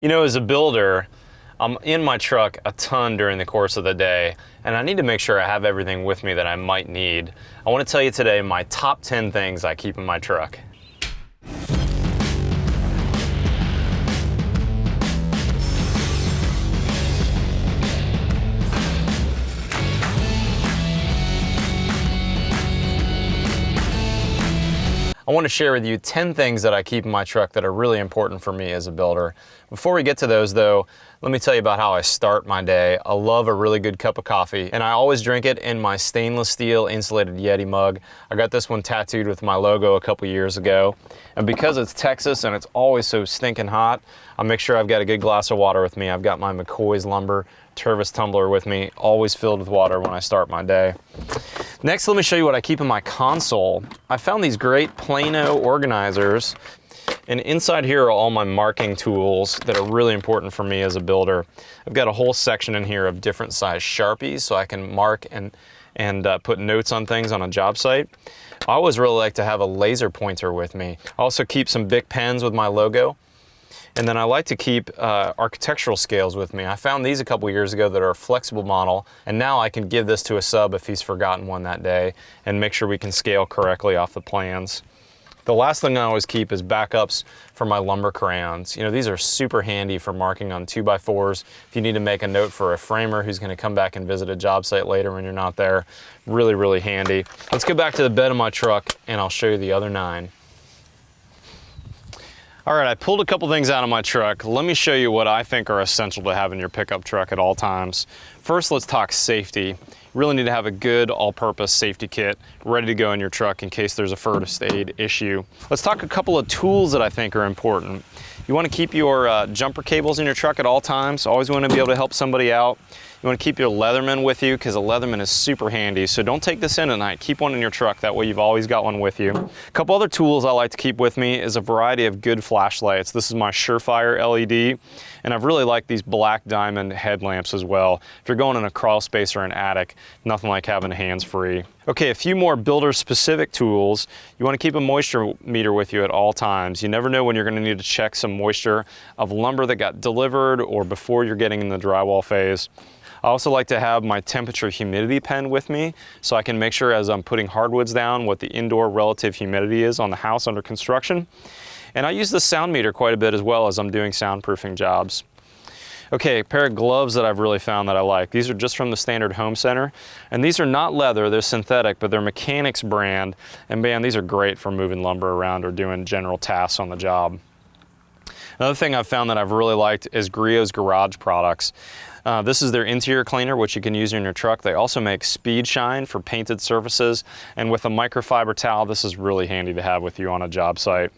You know, as a builder, I'm in my truck a ton during the course of the day, and I need to make sure I have everything with me that I might need. I want to tell you today my top 10 things I keep in my truck. I want to share with you 10 things that I keep in my truck that are really important for me as a builder. Before we get to those though, let me tell you about how I start my day. I love a really good cup of coffee, and I always drink it in my stainless steel insulated Yeti mug. I got this one tattooed with my logo a couple years ago. And because it's Texas and it's always so stinking hot, I make sure I've got a good glass of water with me. I've got my McCoy's Lumber Tervis tumbler with me, always filled with water when I start my day. Next, let me show you what I keep in my console. I found these great Plano organizers, and inside here are all my marking tools that are really important for me as a builder. I've got a whole section in here of different size Sharpies so I can mark and put notes on things on a job site. I always really like to have a laser pointer with me. I also keep some Bic pens with my logo. And then I like to keep architectural scales with me. I found these a couple years ago that are a flexible model, and now I can give this to a sub if he's forgotten one that day and make sure we can scale correctly off the plans. The last thing I always keep is backups for my lumber crayons. You know, these are super handy for marking on 2x4s. If you need to make a note for a framer who's going to come back and visit a job site later when you're not there, really, really handy. Let's get back to the bed of my truck and I'll show you the other 9. All right, I pulled a couple things out of my truck. Let me show you what I think are essential to have in your pickup truck at all times. First, let's talk safety. You really need to have a good all-purpose safety kit ready to go in your truck in case there's a first aid issue. Let's talk a couple of tools that I think are important. You want to keep your jumper cables in your truck at all times. Always want to be able to help somebody out. You want to keep your Leatherman with you because a Leatherman is super handy. So don't take this in at night. Keep one in your truck. That way you've always got one with you. A couple other tools I like to keep with me is a variety of good flashlights. This is my Surefire LED, and I've really liked these black diamond headlamps as well. If you're going in a crawl space or an attic, nothing like having hands-free. Okay, a few more builder-specific tools. You want to keep a moisture meter with you at all times. You never know when you're going to need to check some moisture of lumber that got delivered or before you're getting in the drywall phase. I also like to have my temperature humidity pen with me so I can make sure as I'm putting hardwoods down what the indoor relative humidity is on the house under construction. And I use the sound meter quite a bit as well as I'm doing soundproofing jobs. Okay, a pair of gloves that I've really found that I like. These are just from the Standard Home Center, and these are not leather, they're synthetic, but they're Mechanics brand, and man, these are great for moving lumber around or doing general tasks on the job. Another thing I've found that I've really liked is Greer's Garage products. This is their interior cleaner, which you can use in your truck. They also make Speed Shine for painted surfaces, and with a microfiber towel, this is really handy to have with you on a job site.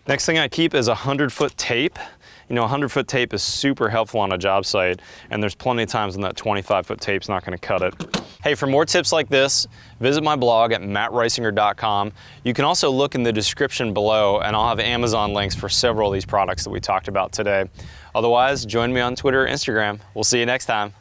Next thing I keep is a 100-foot tape. You know, a 100-foot tape is super helpful on a job site, and there's plenty of times when that 25-foot tape's not going to cut it. Hey, for more tips like this, visit my blog at mattreisinger.com. You can also look in the description below, and I'll have Amazon links for several of these products that we talked about today. Otherwise, join me on Twitter or Instagram. We'll see you next time.